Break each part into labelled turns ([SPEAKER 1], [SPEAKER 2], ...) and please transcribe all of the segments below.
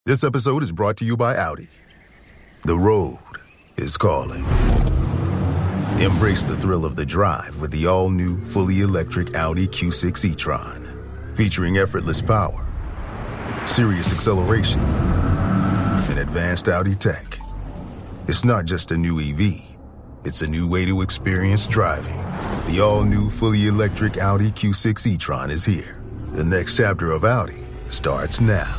[SPEAKER 1] This episode is brought to you by Audi. The road is calling. Embrace the thrill of the drive with the all-new, fully electric Audi Q6 e-tron. Featuring effortless power, serious acceleration, and advanced Audi tech. It's not just a new EV. It's a new way to experience driving. The all-new, fully electric Audi Q6 e-tron is here. The next chapter of Audi starts now.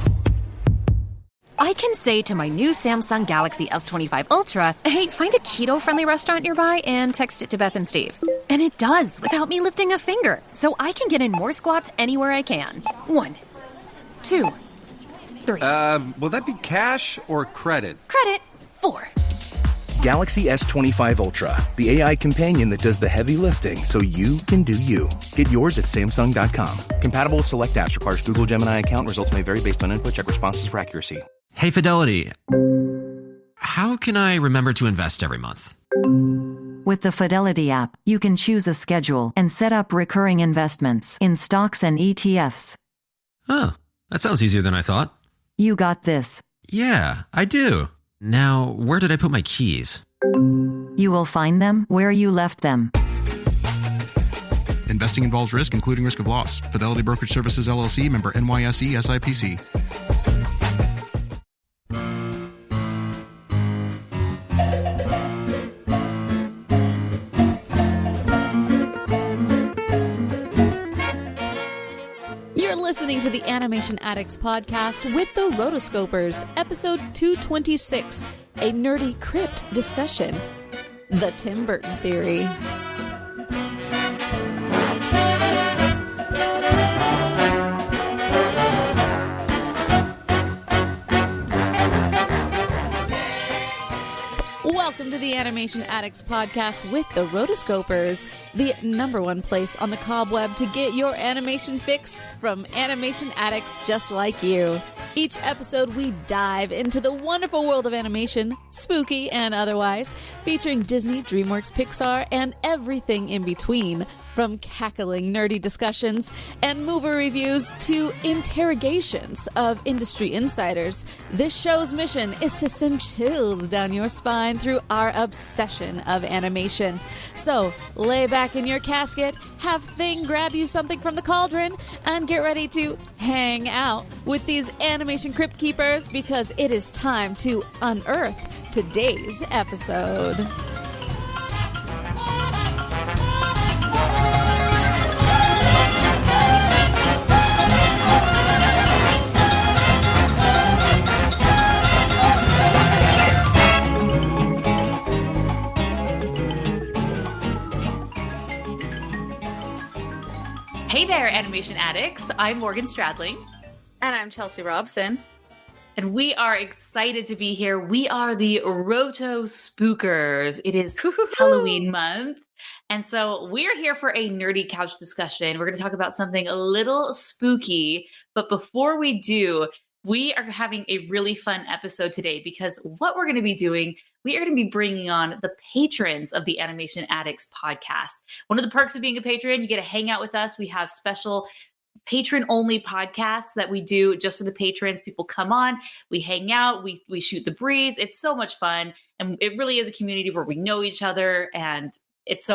[SPEAKER 2] I can say to my new Samsung Galaxy S25 Ultra, hey, find a keto-friendly restaurant nearby and text it to Beth and Steve. And it does, without me lifting a finger. So I can get in more squats anywhere I can. 1, 2, 3.
[SPEAKER 3] Will that be cash or credit?
[SPEAKER 2] Credit. 4.
[SPEAKER 4] Galaxy S25 Ultra, the AI companion that does the heavy lifting so you can do you. Get yours at Samsung.com. Compatible with select apps. Requires Google Gemini account. Results may vary based on input. Check responses for accuracy.
[SPEAKER 5] Hey, Fidelity. How can I remember to invest every month?
[SPEAKER 6] With the Fidelity app, you can choose a schedule and set up recurring investments in stocks and ETFs.
[SPEAKER 5] Oh, that sounds easier than I thought.
[SPEAKER 6] You got this.
[SPEAKER 5] Yeah, I do. Now, where did I put my keys?
[SPEAKER 6] You will find them where you left them.
[SPEAKER 7] Investing involves risk, including risk of loss. Fidelity Brokerage Services, LLC, member NYSE, SIPC.
[SPEAKER 8] You're listening to the Animation Addicts podcast with the Rotoscopers, episode 226, a nerdy crypt discussion. The Tim Burton Theory. Welcome to the Animation Addicts podcast with the Rotoscopers, the number one place on the cobweb to get your animation fix from animation addicts just like you. Each episode, we dive into the wonderful world of animation, spooky and otherwise, featuring Disney, DreamWorks, Pixar, and everything in between. From cackling nerdy discussions and movie reviews to interrogations of industry insiders, this show's mission is to send chills down your spine through our obsession of animation. So, lay back in your casket, have Thing grab you something from the cauldron, and get ready to hang out with these animation crypt keepers because it is time to unearth today's episode.
[SPEAKER 9] Hey there, animation addicts. I'm Morgan Stradling.
[SPEAKER 10] And I'm Chelsea Robson.
[SPEAKER 9] And we are excited to be here. We are the Roto Spookers. It is Halloween month. And so we're here for a nerdy couch discussion. We're going to talk about something a little spooky. But before we do, we are having a really fun episode today because what we're going to be doing, we are going to be bringing on the patrons of the Animation Addicts podcast. One of the perks of being a patron, you get to hang out with us. We have special patron-only podcasts that we do just for the patrons. People come on, we hang out, we shoot the breeze. It's so much fun. And it really is a community where we know each other and it's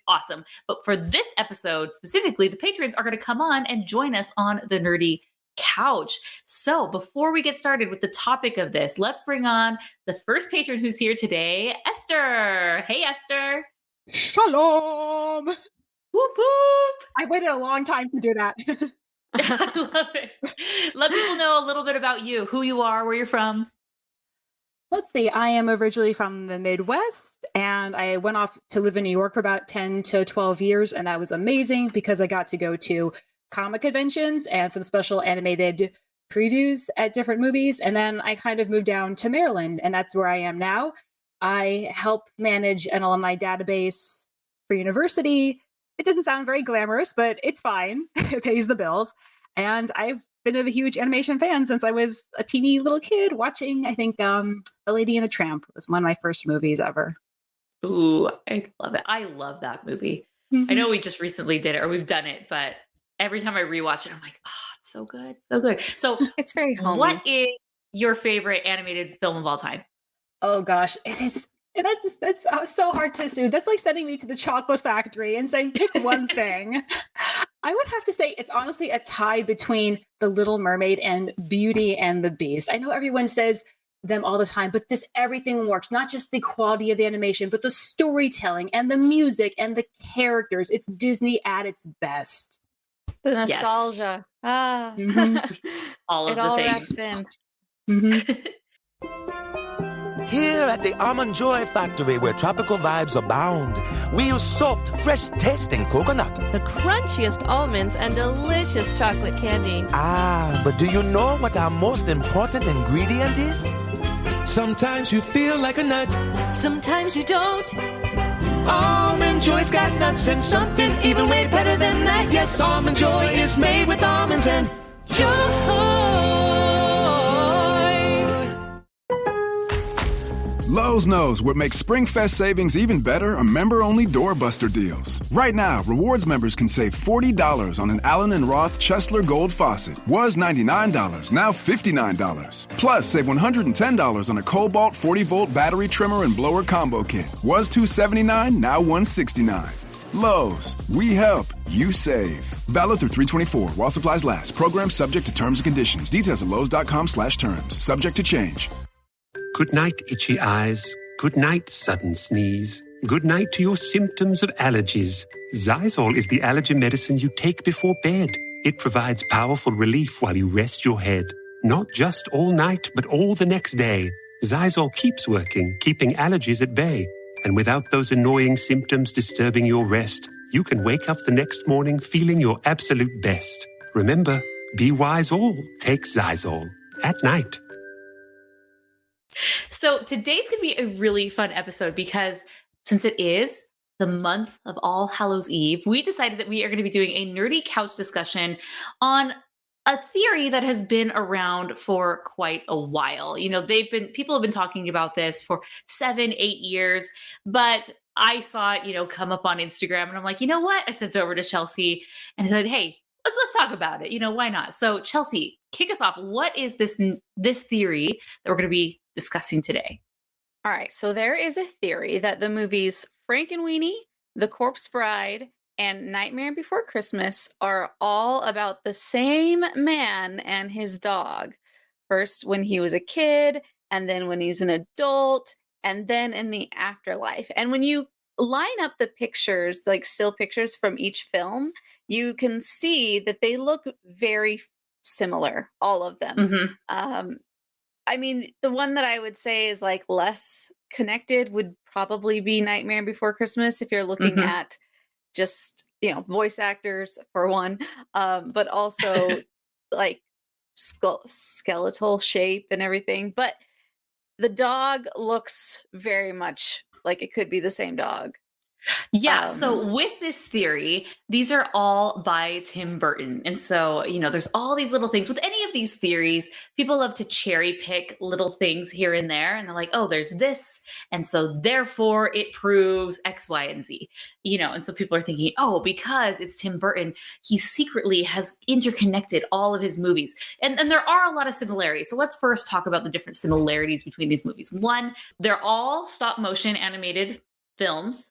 [SPEAKER 9] awesome. But for this episode specifically, the patrons are going to come on and join us on the nerdy couch. So before we get started with the topic of this, let's bring on the first patron who's here today, Esther. Hey, Esther.
[SPEAKER 10] Shalom.
[SPEAKER 9] Whoop, whoop.
[SPEAKER 10] I waited a long time to do that.
[SPEAKER 9] I love it. Let people know a little bit about you, who you are, where you're from.
[SPEAKER 10] Let's see. I am originally from the Midwest, and I went off to live in New York for about 10 to 12 years, and that was amazing because I got to go to comic conventions and some special animated previews at different movies. And then I kind of moved down to Maryland, and that's where I am now. I help manage an alumni database for university. It doesn't sound very glamorous, but it's fine. It pays the bills. And I've been a huge animation fan since I was a teeny little kid watching, I think, The Lady and the Tramp was one of my first movies ever.
[SPEAKER 9] Ooh, I love it. I love that movie. I know we just recently did it, or we've done it, but every time I rewatch it, I'm like, oh, it's so good. So good. So
[SPEAKER 10] it's very homey.
[SPEAKER 9] What is your favorite animated film of all time?
[SPEAKER 10] Oh gosh, it is. That's so hard to do. That's like sending me to the chocolate factory and saying pick one thing. I would have to say it's honestly a tie between The Little Mermaid and Beauty and the Beast. I know everyone says them all the time, but just everything works. Not just the quality of the animation, but the storytelling and the music and the characters. It's Disney at its best.
[SPEAKER 8] The nostalgia.
[SPEAKER 9] All of
[SPEAKER 8] it
[SPEAKER 9] the
[SPEAKER 8] all
[SPEAKER 9] things.
[SPEAKER 8] wraps in.
[SPEAKER 11] Here at the Almond Joy Factory, where tropical vibes abound, we use soft, fresh-tasting coconut.
[SPEAKER 12] The crunchiest almonds and delicious chocolate candy.
[SPEAKER 11] Ah, but do you know what our most important ingredient is? Sometimes you feel like a nut.
[SPEAKER 12] Sometimes you don't.
[SPEAKER 11] Almond Joy's got nuts and something even way better than that. Yes, Almond Joy is made with almonds and joy.
[SPEAKER 13] Lowe's knows what makes SpringFest savings even better are member-only doorbuster deals. Right now, rewards members can save $40 on an Allen & Roth Chesler Gold faucet. Was $99, now $59. Plus, save $110 on a Cobalt 40-volt battery trimmer and blower combo kit. Was $279, now $169. Lowe's, we help, you save. Valid through 3/24 while supplies last. Program subject to terms and conditions. Details at lowes.com/terms. Subject to change.
[SPEAKER 14] Good night, itchy eyes. Good night, sudden sneeze. Good night to your symptoms of allergies. Xyzal is the allergy medicine you take before bed. It provides powerful relief while you rest your head. Not just all night, but all the next day. Xyzal keeps working, keeping allergies at bay. And without those annoying symptoms disturbing your rest, you can wake up the next morning feeling your absolute best. Remember, be wise all. Take Xyzal. At night.
[SPEAKER 9] So today's going to be a really fun episode because since it is the month of All Hallows Eve, we decided that we are going to be doing a nerdy couch discussion on a theory that has been around for quite a while. You know, people have been talking about this for 7-8 years, but I saw it, come up on Instagram and I'm like, you know what? I sent it over to Chelsea and I said, hey, let's talk about it. Why not? So Chelsea, kick us off. What is this theory that we're going to be discussing today?
[SPEAKER 8] All right. So there is a theory that the movies Frankenweenie, The Corpse Bride, and Nightmare Before Christmas are all about the same man and his dog. First when he was a kid, and then when he's an adult, and then in the afterlife. And when you line up the pictures, like still pictures from each film, you can see that they look very similar, all of them. I mean, the one that I would say is like less connected would probably be Nightmare Before Christmas if you're looking at just, voice actors for one, but also like skeletal shape and everything. But the dog looks very much like it could be the same dog.
[SPEAKER 9] Yeah. So with this theory, these are all by Tim Burton. And so, there's all these little things with any of these theories. People love to cherry pick little things here and there. And they're like, oh, there's this. And so therefore it proves X, Y, and Z, and so people are thinking, oh, because it's Tim Burton, he secretly has interconnected all of his movies. And there are a lot of similarities. So let's first talk about the different similarities between these movies. One, they're all stop motion animated films.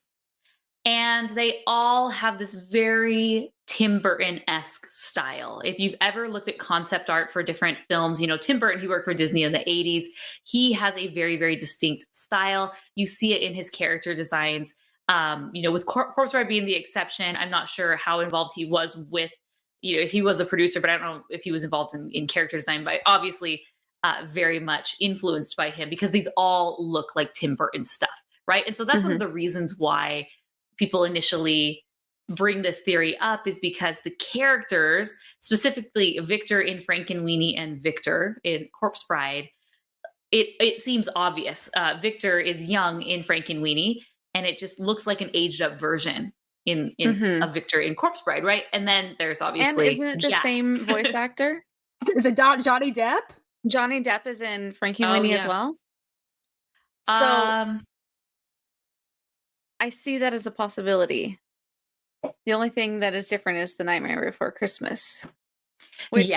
[SPEAKER 9] And they all have this very Tim Burton-esque style. If you've ever looked at concept art for different films, Tim Burton, he worked for Disney in the 80s. He has a very, very distinct style. You see it in his character designs. With Corpse Bride being the exception, I'm not sure how involved he was with, if he was the producer, but I don't know if he was involved in character design, but obviously very much influenced by him because these all look like Tim Burton stuff, right? And so that's one of the reasons why people initially bring this theory up is because the characters, specifically Victor in Frankenweenie and Victor in Corpse Bride, it seems obvious. Victor is young in Frankenweenie, and it just looks like an aged up version of Victor in Corpse Bride, right? And then there's obviously
[SPEAKER 8] and isn't it the same voice actor?
[SPEAKER 10] Is it Johnny Depp?
[SPEAKER 8] Johnny Depp is in Frankenweenie as well. So I see that as a possibility. The only thing that is different is the Nightmare Before Christmas. Which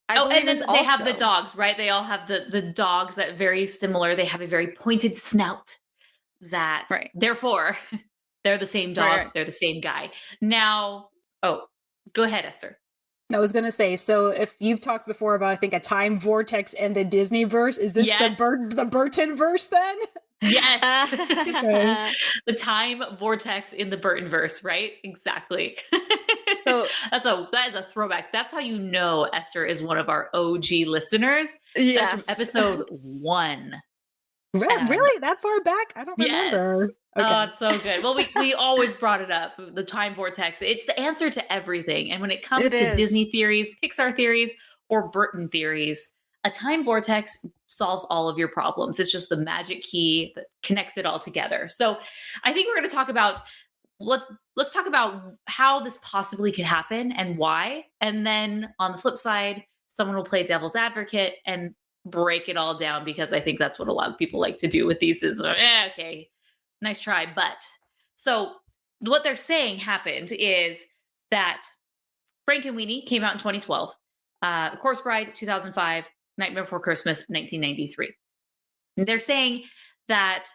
[SPEAKER 9] And then they have the dogs, right? They all have the dogs that very similar. They have a very pointed snout that, therefore, they're the same dog.
[SPEAKER 10] Right.
[SPEAKER 9] They're the same guy. Now, go ahead, Esther.
[SPEAKER 10] I was going to say, so if you've talked before about, I think, a time vortex in the Disney verse, is this the Burton verse then?
[SPEAKER 9] Yes. The time vortex in the Burton verse, right? Exactly. So that is a throwback. That's how you know Esther is one of our OG listeners.
[SPEAKER 8] Yes.
[SPEAKER 9] That's from episode 1.
[SPEAKER 10] Really? That far back? I don't remember.
[SPEAKER 9] Okay. Oh, it's so good. Well, we always brought it up, the time vortex. It's the answer to everything. And when it comes to Disney theories, Pixar theories, or Burton theories, a time vortex solves all of your problems. It's just the magic key that connects it all together. So I think we're going to talk about, let's talk about how this possibly could happen and why. And then on the flip side, someone will play devil's advocate and break it all down, because I think that's what a lot of people like to do with these is, okay, nice try. But so what they're saying happened is that Frankenweenie came out in 2012, Corpse Bride 2005, Nightmare Before Christmas 1993. And they're saying that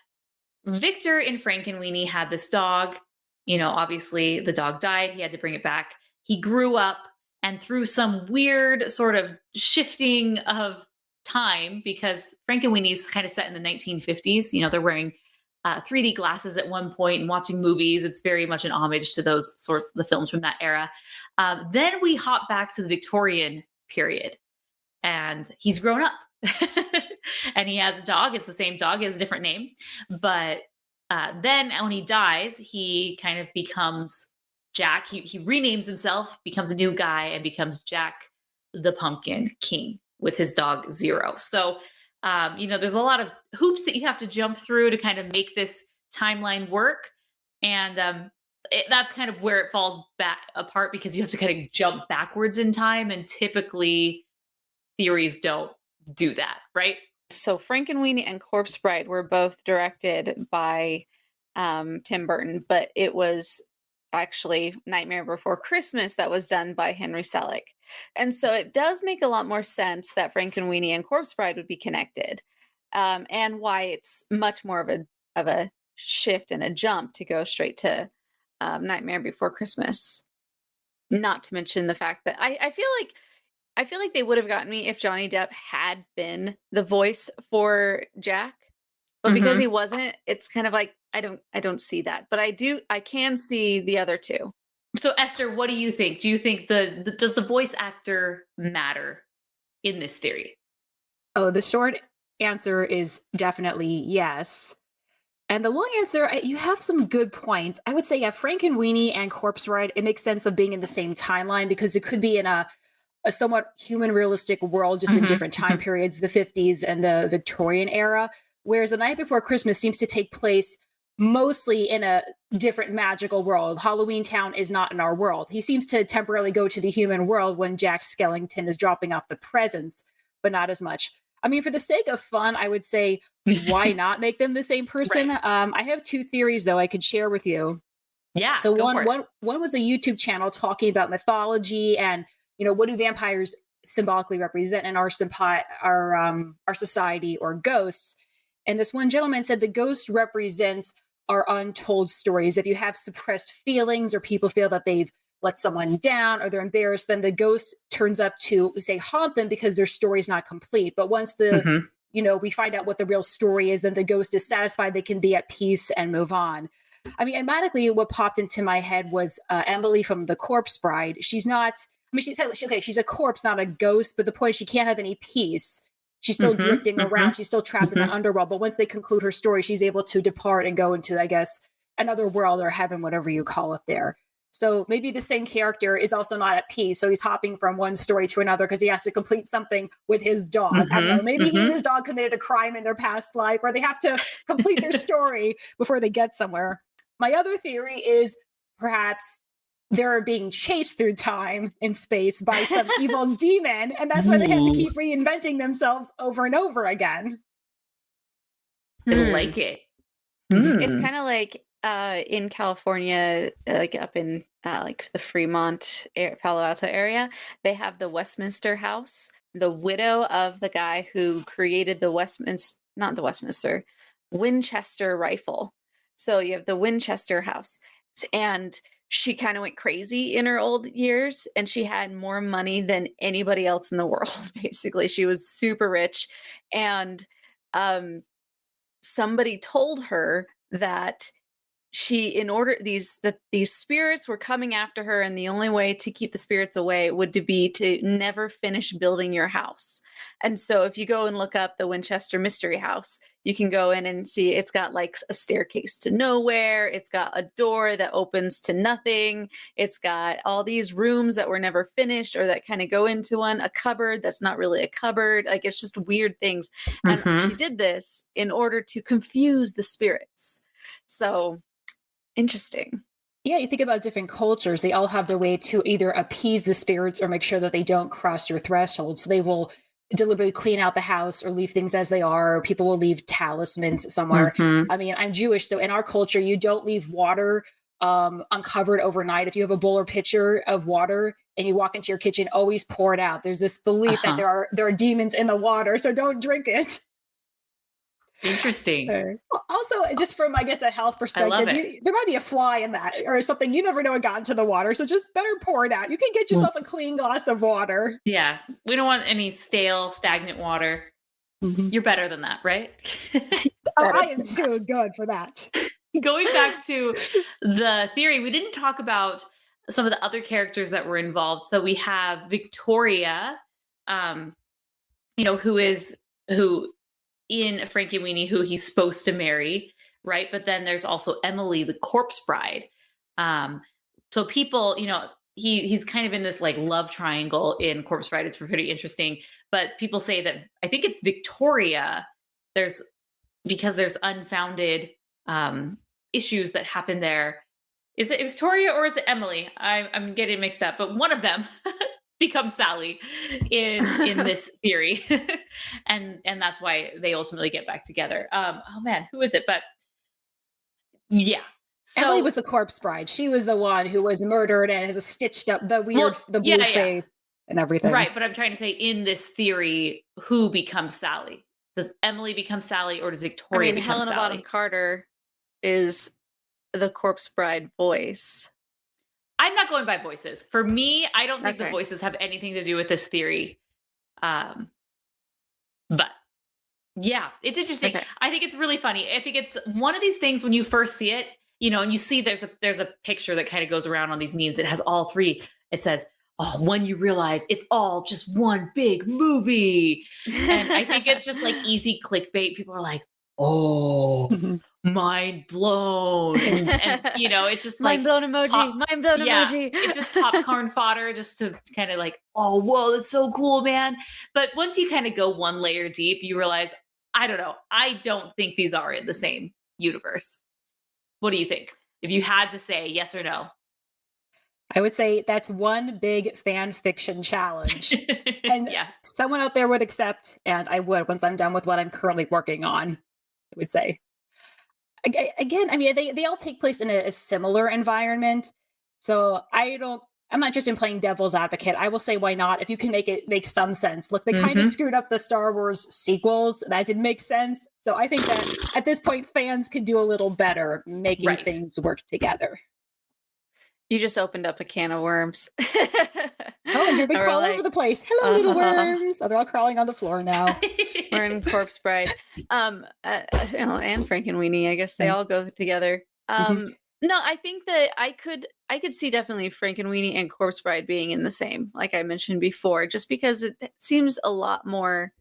[SPEAKER 9] Victor in Frankenweenie had this dog. You know, obviously the dog died. He had to bring it back. He grew up, and through some weird sort of shifting of time, because Frankenweenie's kind of set in the 1950s. You know, they're wearing 3D glasses at one point and watching movies. It's very much an homage to those sorts of the films from that era. Then we hop back to the Victorian period, and he's grown up and he has a dog. It's the same dog. He has a different name. But then when he dies, he kind of becomes Jack. He renames himself, becomes a new guy, and becomes Jack the Pumpkin King with his dog Zero. So, you know, there's a lot of hoops that you have to jump through to kind of make this timeline work. And that's kind of where it falls back apart, because you have to kind of jump backwards in time. And typically theories don't do that, right?
[SPEAKER 8] So Frankenweenie and Corpse Bride were both directed by Tim Burton, but it was actually Nightmare Before Christmas that was done by Henry Selick. And so it does make a lot more sense that Frankenweenie and Corpse Bride would be connected, and why it's much more of a shift and a jump to go straight to Nightmare Before Christmas. Not to mention the fact that I feel like they would have gotten me if Johnny Depp had been the voice for Jack, but because he wasn't, it's kind of like I don't see that, but I can see the other two.
[SPEAKER 9] So Esther, what do you think? Do you think does the voice actor matter in this theory?
[SPEAKER 10] Oh, the short answer is definitely yes. And the long answer, you have some good points. I would say, yeah, Frankenweenie and Corpse Bride, it makes sense of being in the same timeline, because it could be in a somewhat human realistic world, just in different time periods, the 50s and the Victorian era. Whereas The Night Before Christmas seems to take place mostly in a different magical world. Halloween Town is not in our world. He seems to temporarily go to the human world when Jack Skellington is dropping off the presents, but not as much. I mean, for the sake of fun, I would say, why not make them the same person? Right. I have two theories, though, I could share with you.
[SPEAKER 9] Yeah.
[SPEAKER 10] So one was a YouTube channel talking about mythology and, you know, what do vampires symbolically represent in our society, or ghosts. And this one gentleman said the ghost represents our untold stories. If you have suppressed feelings, or people feel that they've let someone down, or they're embarrassed, then the ghost turns up to, say, haunt them because their story is not complete. But once you know, we find out what the real story is, then the ghost is satisfied, they can be at peace and move on. I mean, automatically what popped into my head was Emily from The Corpse Bride. She's not, I mean, she's a corpse, not a ghost, but the point is she can't have any peace. She's still drifting around. She's still trapped in that underworld. But once they conclude her story, she's able to depart and go into, I guess, another world or heaven, whatever you call it there. So maybe the same character is also not at peace. So he's hopping from one story to another because he has to complete something with his dog. I don't know. Maybe he and his dog committed a crime in their past life, or they have to complete their story before they get somewhere. My other theory is perhaps they're being chased through time and space by some evil demon, and that's why they have to keep reinventing themselves over and over again.
[SPEAKER 9] I like it.
[SPEAKER 8] It's kind of like in California, like up in like the Fremont, Palo Alto area, they have the Westminster House,
[SPEAKER 15] the widow of the guy who created the Winchester rifle. So you have the Winchester house, and she kind of went crazy in her old years, and she had more money than anybody else in the world. Basically, she was super rich, and somebody told her that these spirits were coming after her, and the only way to keep the spirits away would be to never finish building your house. And so if you go and look up the Winchester Mystery House, you can go in and see it's got like a staircase to nowhere. It's got a door that opens to nothing. It's got all these rooms that were never finished or that kind of go into one, a cupboard that's not really a cupboard. Like, it's just weird things. And she did this in order to confuse the spirits. So interesting.
[SPEAKER 10] Yeah, you think about different cultures, they all have their way to either appease the spirits or make sure that they don't cross your threshold. So they will deliberately clean out the house or leave things as they are. Or people will leave talismans somewhere. I mean, I'm Jewish, so in our culture, you don't leave water uncovered overnight. If you have a bowl or pitcher of water and you walk into your kitchen, always pour it out. There's this belief that there are demons in the water, so don't drink it.
[SPEAKER 9] Interesting.
[SPEAKER 10] Also, just from, I guess, a health perspective, there might be a fly in that or something. You never know what got into the water. So just better pour it out. You can get yourself a clean glass of water.
[SPEAKER 9] Yeah. We don't want any stale, stagnant water. You're better than that, right?
[SPEAKER 10] I am too good for that.
[SPEAKER 9] Going back to the theory, we didn't talk about some of the other characters that were involved. So we have Victoria, who in Frankenweenie, who he's supposed to marry, right? But then there's also Emily, the corpse bride. So people, he's kind of in this like love triangle in Corpse Bride. It's pretty interesting. But people say that I think it's Victoria. Because there's unfounded issues that happen there. Is it Victoria or is it Emily? I'm getting mixed up, but one of them becomes Sally in this theory. and that's why they ultimately get back together. Oh man, who is it? But yeah. So,
[SPEAKER 10] Emily was the corpse bride. She was the one who was murdered and has stitched up the weird, the blue face and everything.
[SPEAKER 9] Right. But I'm trying to say in this theory, who becomes Sally? Does Emily become Sally or does Victoria become
[SPEAKER 15] Helena
[SPEAKER 9] Sally?
[SPEAKER 15] Bonham Carter is the corpse bride voice.
[SPEAKER 9] I'm not going by voices. For me, I don't think the voices have anything to do with this theory. But yeah, it's interesting. Okay. I think it's really funny. I think it's one of these things when you first see it, and you see there's a picture that kind of goes around on these memes. It has all three. It says, when you realize it's all just one big movie. And I think it's just like easy clickbait. People are like, mind blown. And it's just like
[SPEAKER 15] mind blown emoji, emoji.
[SPEAKER 9] It's just popcorn fodder just to kind of like, oh, whoa, that's so cool, man. But once you kind of go one layer deep, you realize, I don't know. I don't think these are in the same universe. What do you think? If you had to say yes or no.
[SPEAKER 10] I would say that's one big fan fiction challenge. And someone out there would accept, and I would once I'm done with what I'm currently working on, I would say. Again, I mean, they all take place in a similar environment. So I'm not just in playing devil's advocate. I will say, why not? If you can make it make some sense. Look, they kind of screwed up the Star Wars sequels. That didn't make sense. So I think that at this point, fans could do a little better making things work together.
[SPEAKER 15] You just opened up a can of worms.
[SPEAKER 10] Oh, here they crawl over the place. Hello, little worms. Oh, they're all crawling on the floor now.
[SPEAKER 15] We're in Corpse Bride. And Frankenweenie. I guess they all go together. No, I think that I could see definitely Frankenweenie and Corpse Bride being in the same, like I mentioned before, just because it seems a lot more.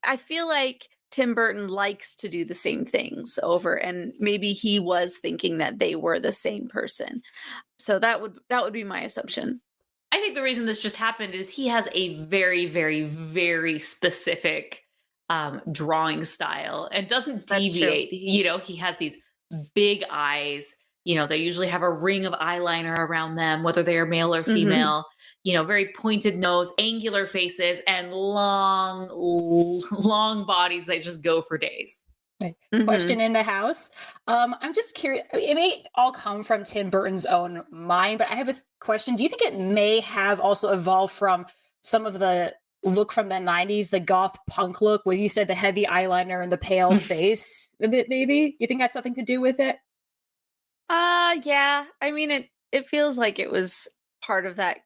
[SPEAKER 15] I feel like Tim Burton likes to do the same things over, and maybe he was thinking that they were the same person. So that would be my assumption.
[SPEAKER 9] I think the reason this just happened is he has a very, very, very specific drawing style and doesn't deviate. He has these big eyes. They usually have a ring of eyeliner around them, whether they are male or female. Very pointed nose, angular faces, and long bodies that just go for days.
[SPEAKER 10] Right. Question in the house. I'm just curious. It may all come from Tim Burton's own mind, but I have a question. Do you think it may have also evolved from some of the look from the 90s, the goth punk look, where you said the heavy eyeliner and the pale face, maybe? You think that's something to do with it?
[SPEAKER 15] Yeah. I mean, it feels like it was part of that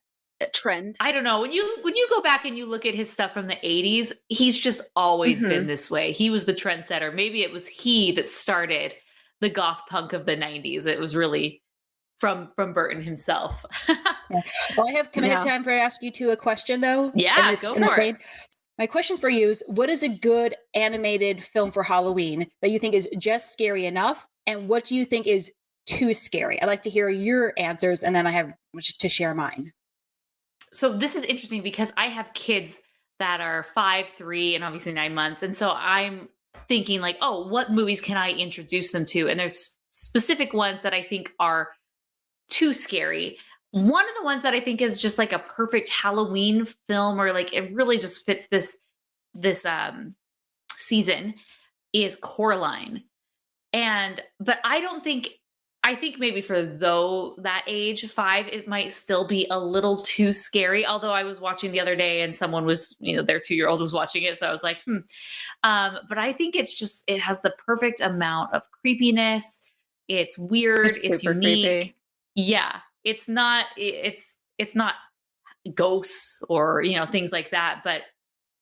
[SPEAKER 15] trend.
[SPEAKER 9] I don't know. When you go back and you look at his stuff from the 80s, he's just always been this way. He was the trendsetter. Maybe it was he that started the goth punk of the 90s. It was really from Burton himself.
[SPEAKER 10] Well, can I have time for ask you two a question though?
[SPEAKER 9] Yeah, go for it.
[SPEAKER 10] My question for you is, what is a good animated film for Halloween that you think is just scary enough? And what do you think is too scary? I'd like to hear your answers, and then I have to share mine.
[SPEAKER 9] So this is interesting because I have kids that are 5, 3, and obviously 9 months. And so I'm thinking like, oh, what movies can I introduce them to? And there's specific ones that I think are too scary. One of the ones that I think is just like a perfect Halloween film, or like it really just fits this season, is Coraline. But I think maybe for that age, 5, it might still be a little too scary. Although I was watching the other day and someone was, their 2-year-old was watching it. So I was like, but I think it has the perfect amount of creepiness. It's weird. It's unique. Creepy. Yeah. It's not ghosts or, things like that, but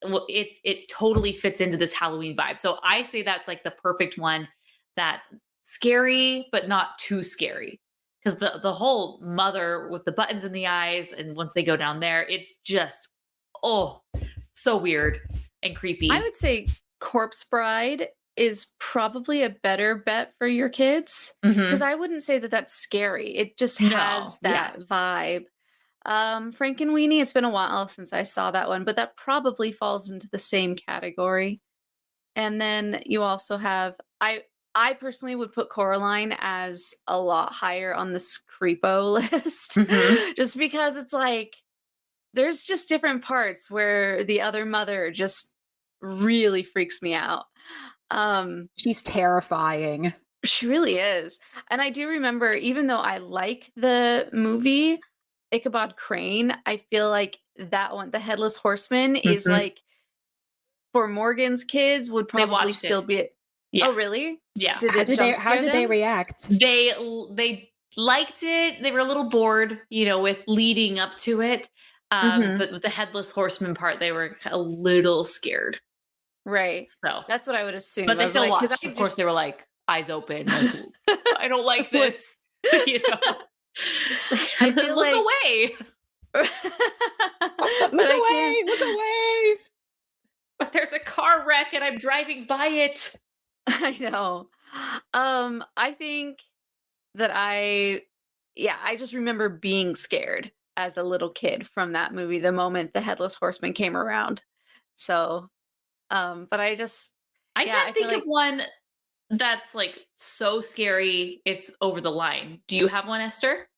[SPEAKER 9] it totally fits into this Halloween vibe. So I say that's like the perfect one that's scary, but not too scary. Because the whole mother with the buttons in the eyes, and once they go down there, it's just, so weird and creepy.
[SPEAKER 15] I would say Corpse Bride is probably a better bet for your kids, because I wouldn't say that that's scary. It just has that vibe. Frankenweenie, it's been a while since I saw that one, but that probably falls into the same category. And then you also have, I personally would put Coraline as a lot higher on this creepo list, just because it's like, there's just different parts where the other mother just really freaks me out.
[SPEAKER 10] She's terrifying.
[SPEAKER 15] She really is. And I do remember, even though I like the movie Ichabod Crane, I feel like that one, The Headless Horseman, is like, for Morgan's kids, would probably still be it. Yeah. Oh, really?
[SPEAKER 9] Yeah.
[SPEAKER 10] How did they react?
[SPEAKER 9] They liked it. They were a little bored, with leading up to it. But with the Headless Horseman part, they were a little scared.
[SPEAKER 15] Right.
[SPEAKER 9] So
[SPEAKER 15] that's what I would assume.
[SPEAKER 9] But they still watched. Of course, they were like eyes open. Like, I don't like this.
[SPEAKER 15] I feel
[SPEAKER 9] look away.
[SPEAKER 10] Look away.
[SPEAKER 9] But there's a car wreck and I'm driving by it.
[SPEAKER 15] I know. I think that I just remember being scared as a little kid from that movie the moment the Headless Horseman came around. So, but I can't
[SPEAKER 9] think of one that's like so scary it's over the line. Do you have one, Esther?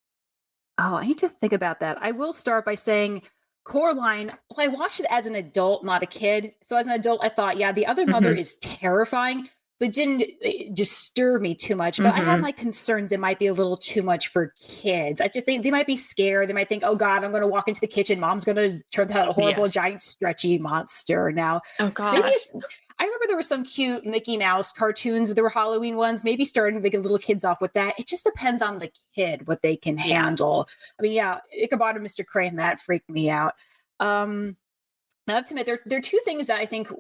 [SPEAKER 10] Oh, I need to think about that. I will start by saying Coraline, I watched it as an adult, not a kid. So as an adult, I thought, the other mother is terrifying, but didn't disturb me too much. But I have my concerns. It might be a little too much for kids. I just think they might be scared. They might think, oh God, I'm going to walk into the kitchen. Mom's going to turn out a horrible, giant, stretchy monster now.
[SPEAKER 15] Oh God.
[SPEAKER 10] I remember there were some cute Mickey Mouse cartoons. There were Halloween ones, maybe starting to get little kids off with that. It just depends on the kid, what they can handle. I mean, Ichabod and Mr. Crane, that freaked me out. I have to admit, there are two things that I think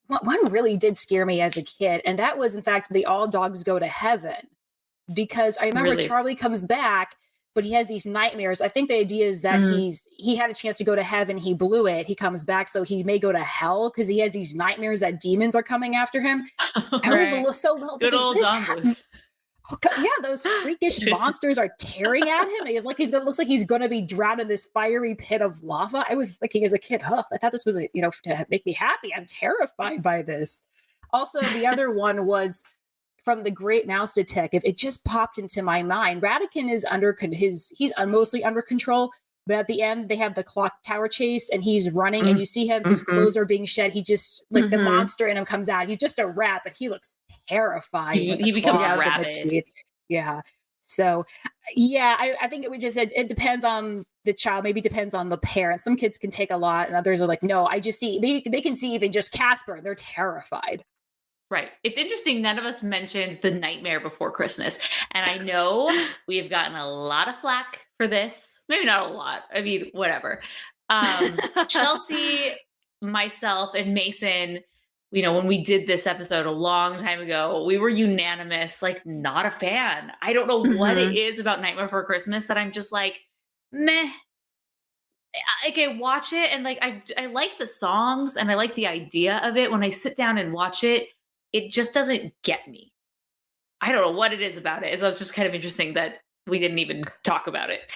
[SPEAKER 10] one really did scare me as a kid. And that was, in fact, the All Dogs Go to Heaven. Because I remember Charlie comes back, but he has these nightmares. I think the idea is that he had a chance to go to heaven. He blew it. He comes back, so he may go to hell because he has these nightmares that demons are coming after him. I was so little.
[SPEAKER 9] Good old Don.
[SPEAKER 10] Those freakish monsters are tearing at him. Looks like he's gonna be drowned in this fiery pit of lava. I was thinking as a kid, I thought this was to make me happy. I'm terrified by this. Also, the other one was from The Great Mouse Detective. It just popped into my mind. Ratigan is he's mostly under control, but at the end they have the clock tower chase and he's running and you see him, his clothes are being shed. He just the monster in him comes out. He's just a rat, but he looks terrifying.
[SPEAKER 9] He becomes rabid.
[SPEAKER 10] Yeah. So, yeah, I think it would just, it depends on the child, maybe depends on the parents. Some kids can take a lot, and others are like, no, I just see, they can see even just Casper, and they're terrified.
[SPEAKER 9] Right. It's interesting. None of us mentioned The Nightmare Before Christmas. And I know we have gotten a lot of flack for this. Maybe not a lot. I mean, whatever. Chelsea, myself, and Mason, you know, when we did this episode a long time ago, we were unanimous, like, not a fan. I don't know what it is about Nightmare Before Christmas that I'm just like, meh. Like, I watch it and like, I like the songs and I like the idea of it. When I sit down and watch it, it just doesn't get me. I don't know what it is about it. So it's just kind of interesting that we didn't even talk about it.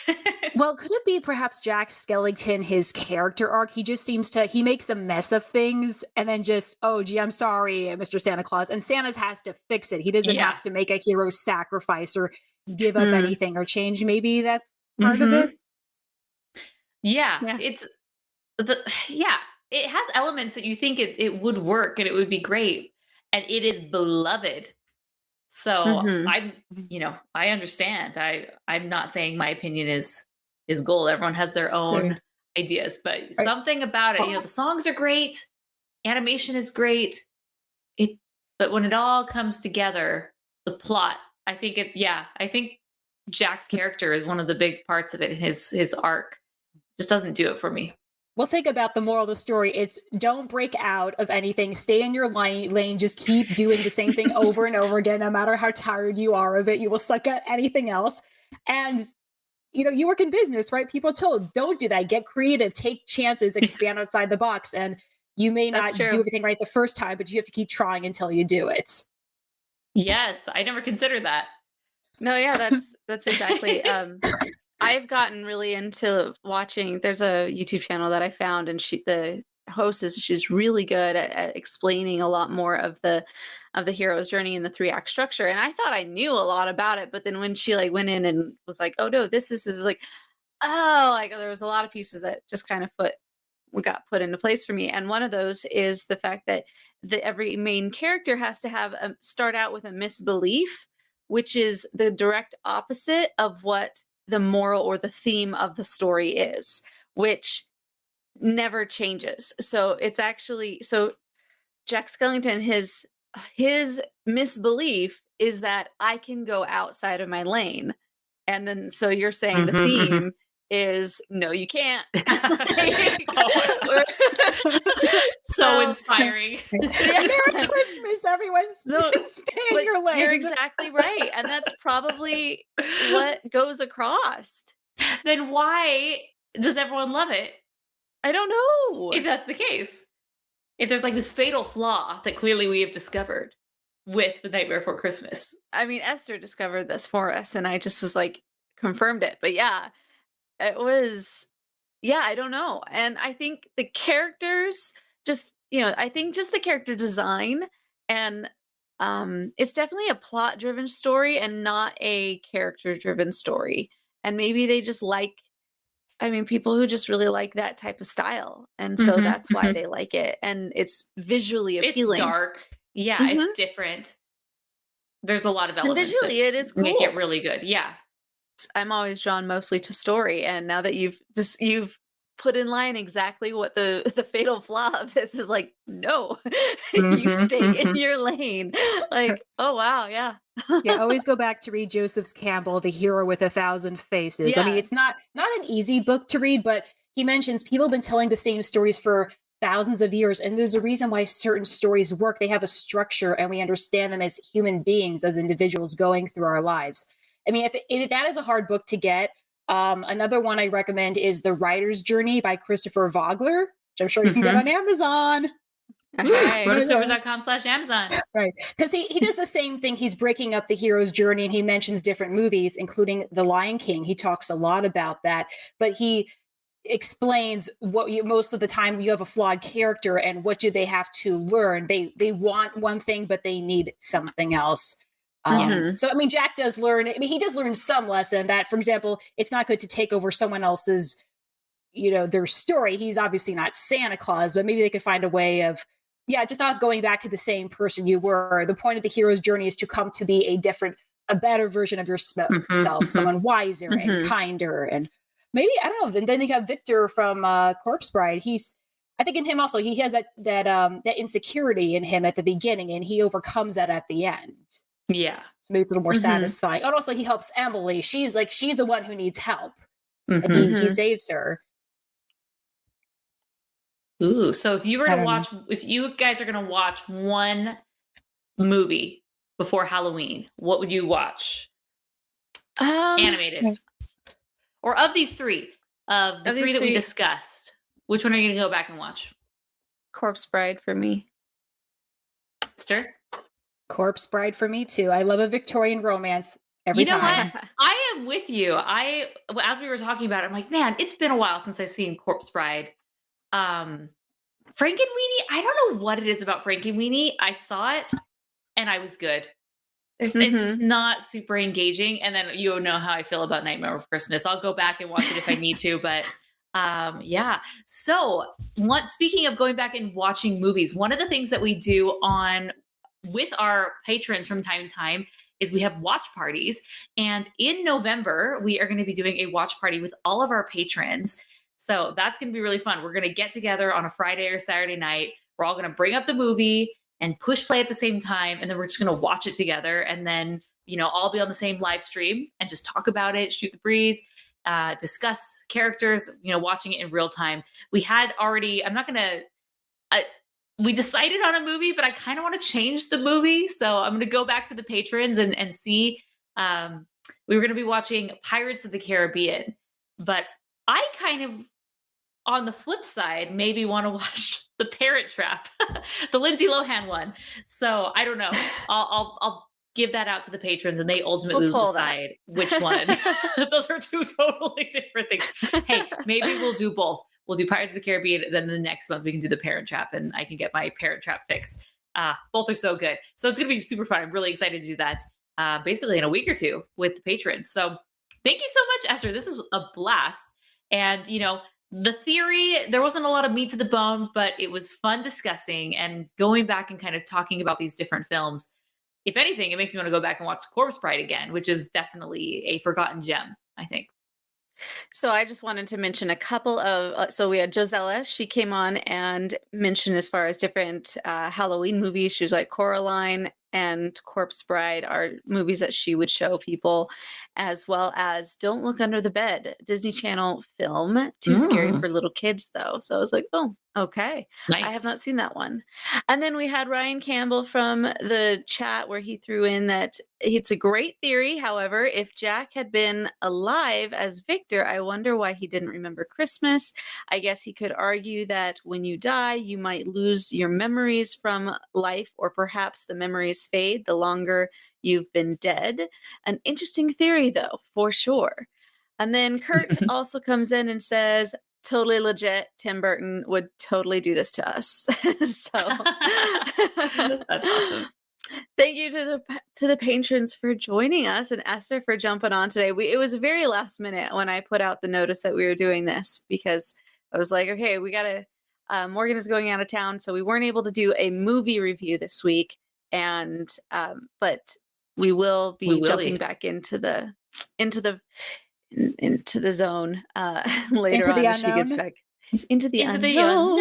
[SPEAKER 10] Well, could it be perhaps Jack Skellington, his character arc? He just seems to, he makes a mess of things and then just, oh, gee, I'm sorry, Mr. Santa Claus. And Santa has to fix it. He doesn't have to make a hero sacrifice or give up anything or change. Maybe that's part of it.
[SPEAKER 9] Yeah. It's it has elements that you think it would work and it would be great. And it is beloved. So I understand. I'm not saying my opinion is gold. Everyone has their own ideas, but something about it, the songs are great. Animation is great. But when it all comes together, the plot, I think Jack's character is one of the big parts of it. And his arc just doesn't do it for me.
[SPEAKER 10] Well, think about the moral of the story. It's don't break out of anything. Stay in your lane. Just keep doing the same thing over and over again, no matter how tired you are of it. You will suck at anything else. And, you work in business, right? People are told, don't do that. Get creative. Take chances. Expand outside the box. And you may not do everything right the first time, but you have to keep trying until you do it.
[SPEAKER 9] Yes, I never considered that.
[SPEAKER 15] No, yeah, that's exactly. I've gotten really into watching. There's a YouTube channel that I found, and the host she's really good at explaining a lot more of the hero's journey and the 3-act structure. And I thought I knew a lot about it, but then when she went in and was like, "Oh no, this is like, there was a lot of pieces that just kind of got put into place for me." And one of those is the fact that every main character has to have start out with a misbelief, which is the direct opposite of what the moral or the theme of the story is, which never changes. So it's actually, Jack Skellington, his misbelief is that I can go outside of my lane. And then, so you're saying the theme is, no, you can't.
[SPEAKER 9] So inspiring.
[SPEAKER 10] Merry Christmas, everyone. Stay in your lane.
[SPEAKER 15] You're exactly right. And that's probably what goes across.
[SPEAKER 9] Then why does everyone love it?
[SPEAKER 15] I don't know.
[SPEAKER 9] If that's the case. If there's this fatal flaw that clearly we have discovered with The Nightmare Before Christmas.
[SPEAKER 15] I mean, Esther discovered this for us, and I just was confirmed it. But yeah, it was, I don't know. And I think the characters I think just the character design and it's definitely a plot driven story and not a character driven story. And maybe they just people who just really like that type of style. And so that's why they like it. And it's visually appealing.
[SPEAKER 9] It's dark. Yeah, it's different. There's a lot of elements.
[SPEAKER 15] And visually, it is cool.
[SPEAKER 9] Make it really good. Yeah.
[SPEAKER 15] I'm always drawn mostly to story. And now that you've put in line exactly what the fatal flaw of this is, no, you stay in your lane. Oh, wow. Yeah.
[SPEAKER 10] Always go back to read Joseph Campbell, The Hero with 1,000 Faces.
[SPEAKER 15] Yeah.
[SPEAKER 10] I mean, it's not an easy book to read, but he mentions people have been telling the same stories for thousands of years. And there's a reason why certain stories work. They have a structure and we understand them as human beings, as individuals going through our lives. I mean, if that is a hard book to get, another one I recommend is The Writer's Journey by Christopher Vogler, which I'm sure you can get on Amazon.
[SPEAKER 9] Rotoscopers.com/Amazon.
[SPEAKER 10] Right. Because he does the same thing. He's breaking up the hero's journey and he mentions different movies, including The Lion King. He talks a lot about that, but he explains most of the time you have a flawed character and what do they have to learn. They want one thing, but they need something else. So, I mean, Jack does learn. I mean, he does learn some lesson that, for example, it's not good to take over someone else's, their story. He's obviously not Santa Claus, but maybe they could find a way of, just not going back to the same person you were. The point of the hero's journey is to come to be a different a better version of yourself, someone wiser and kinder, and maybe, I don't know. And then you have Victor from Corpse Bride. I think in him also, he has that insecurity in him at the beginning, and he overcomes that at the end.
[SPEAKER 9] Yeah.
[SPEAKER 10] So maybe it's a little more satisfying. And also he helps Emily. She's the one who needs help. And he saves her.
[SPEAKER 9] Ooh, so if you were to watch, if you guys are going to watch one movie before Halloween, what would you watch? Animated. Or of these three, of the three that we discussed, which one are you going to go back and watch?
[SPEAKER 15] Corpse Bride for me.
[SPEAKER 9] Sister?
[SPEAKER 10] Corpse Bride for me too. I love a Victorian romance every time.
[SPEAKER 9] What? I am with you. As we were talking about it, I'm like, man, it's been a while since I've seen Corpse Bride. Frankenweenie, I don't know what it is about Frankenweenie. I saw it and I was good. It's just not super engaging. And then you know how I feel about Nightmare Before Christmas. I'll go back and watch it if I need to, but yeah. So speaking of going back and watching movies, one of the things that we do with our patrons from time to time is we have watch parties. And in November, we are going to be doing a watch party with all of our patrons. So that's going to be really fun. We're going to get together on a Friday or Saturday night. We're all going to bring up the movie and push play at the same time. And then we're just going to watch it together. And then, all be on the same live stream and just talk about it, shoot the breeze, discuss characters, watching it in real time. We had already, we decided on a movie, but I kind of want to change the movie. So I'm going to go back to the patrons and see. We were going to be watching Pirates of the Caribbean, but I kind of, on the flip side, maybe want to watch The Parent Trap, the Lindsay Lohan one. So I don't know. I'll give that out to the patrons, and they ultimately decide which one. Those are two totally different things. Hey, maybe we'll do both. We'll do Pirates of the Caribbean, and then the next month we can do The Parent Trap, and I can get my Parent Trap fix. Both are so good. So it's going to be super fun. I'm really excited to do that basically in a week or two with the patrons. So thank you so much, Esther. This is a blast. And, the theory, there wasn't a lot of meat to the bone, but it was fun discussing and going back and kind of talking about these different films. If anything, it makes me want to go back and watch Corpse Bride again, which is definitely a forgotten gem, I think.
[SPEAKER 15] So I just wanted to mention a couple of, so we had Josella, she came on and mentioned as far as different Halloween movies. She was like Coraline and Corpse Bride are movies that she would show people, as well as Don't Look Under the Bed, Disney Channel film. Too scary for little kids though. So I was like, oh, okay. Nice. I have not seen that one. And then we had Ryan Campbell from the chat where he threw in that it's a great theory. However, if Jack had been alive as Victor, I wonder why he didn't remember Christmas. I guess he could argue that when you die, you might lose your memories from life, or perhaps the memories fade the longer you've been dead. An interesting theory though, for sure. And then Kurt also comes in and says, totally legit, Tim Burton would totally do this to us. So
[SPEAKER 9] that's awesome.
[SPEAKER 15] Thank you to the patrons for joining us, and Esther for jumping on today. It was very last minute when I put out the notice that we were doing this, because I was like, okay, we gotta Morgan is going out of town, so we weren't able to do a movie review this week, and but we will be jumping back into the zone later on as she gets back into the unknown.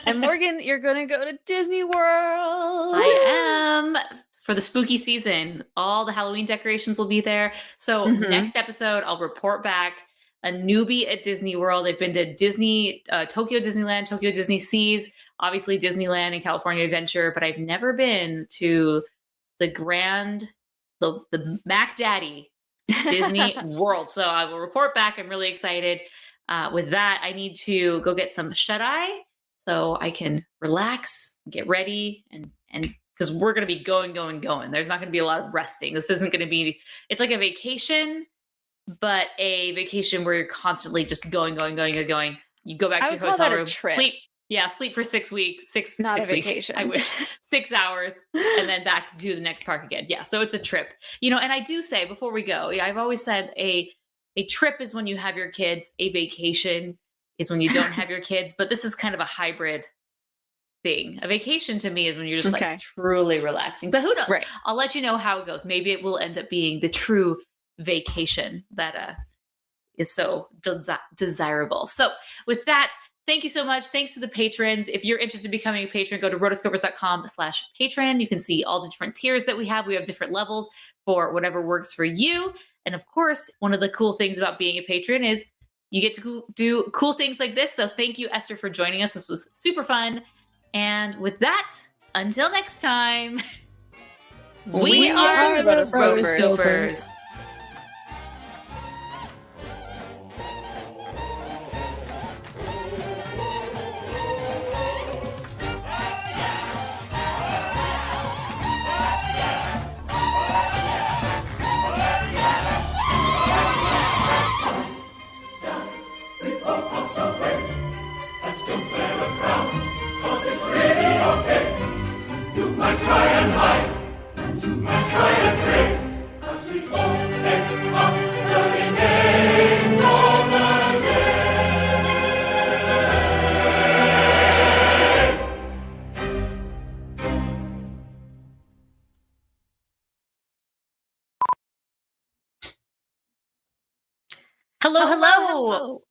[SPEAKER 15] And Morgan, you're going to go to Disney World.
[SPEAKER 9] I am, for the spooky season. All the Halloween decorations will be there. So next episode, I'll report back. A newbie at Disney World. I've been to Tokyo Disneyland, Tokyo Disney Seas, obviously Disneyland and California Adventure, but I've never been to the Mac Daddy Disney World. So I will report back. I'm really excited. With that, I need to go get some shut-eye so I can relax, get ready, and because we're going to be going. There's not going to be a lot of resting. This isn't going to be, it's like a vacation, but a vacation where you're constantly just going. You go back to your hotel room, sleep for 6 weeks,
[SPEAKER 15] not
[SPEAKER 9] six
[SPEAKER 15] a
[SPEAKER 9] weeks.
[SPEAKER 15] vacation.
[SPEAKER 9] I wish 6 hours, and then back to the next park again. Yeah, so it's a trip, and I do say before we go, I've always said a trip is when you have your kids, a vacation is when you don't have your kids, but this is kind of a hybrid thing. A vacation to me is when you're just like truly relaxing. But who knows?
[SPEAKER 15] Right.
[SPEAKER 9] I'll let you know how it goes. Maybe it will end up being the true vacation that is so desirable. So with that, thank you so much. Thanks to the patrons. If you're interested in becoming a patron, go to rotoscopers.com/patron. You can see all the different tiers that we have. We have different levels for whatever works for you. And of course, one of the cool things about being a patron is you get to do cool things like this. So thank you, Esther, for joining us. This was super fun. And with that, until next time, we are the Rotoscopers.
[SPEAKER 11] Try and hide, and you might try and pray, 'cause we all make up the remains of the day.
[SPEAKER 9] Hello.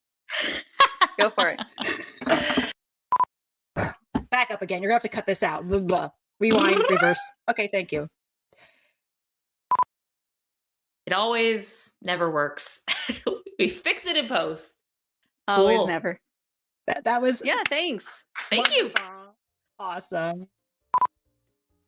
[SPEAKER 15] Go for it.
[SPEAKER 10] Back up again. You're going to have to cut this out. Blah, blah. Rewind, reverse. Okay, thank you.
[SPEAKER 9] It always never works. We fix it in post.
[SPEAKER 15] Always
[SPEAKER 9] Cool.
[SPEAKER 15] never.
[SPEAKER 10] That was...
[SPEAKER 15] Yeah, thanks.
[SPEAKER 9] Thank you.
[SPEAKER 10] Awesome.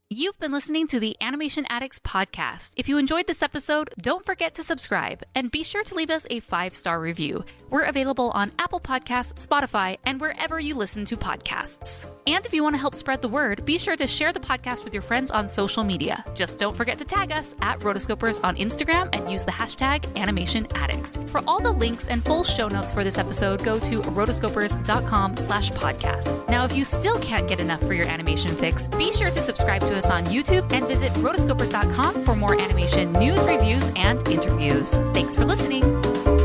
[SPEAKER 2] You've been listening to the Animation Addicts podcast. If you enjoyed this episode, don't forget to subscribe and be sure to leave us a 5-star review. We're available on Apple Podcasts, Spotify, and wherever you listen to podcasts. And if you want to help spread the word, be sure to share the podcast with your friends on social media. Just don't forget to tag us at Rotoscopers on Instagram and use the hashtag AnimationAddicts. For all the links and full show notes for this episode, go to rotoscopers.com/podcast. Now, if you still can't get enough for your animation fix, be sure to subscribe to us on YouTube and visit rotoscopers.com for more animation news, reviews, and interviews. Thanks for listening.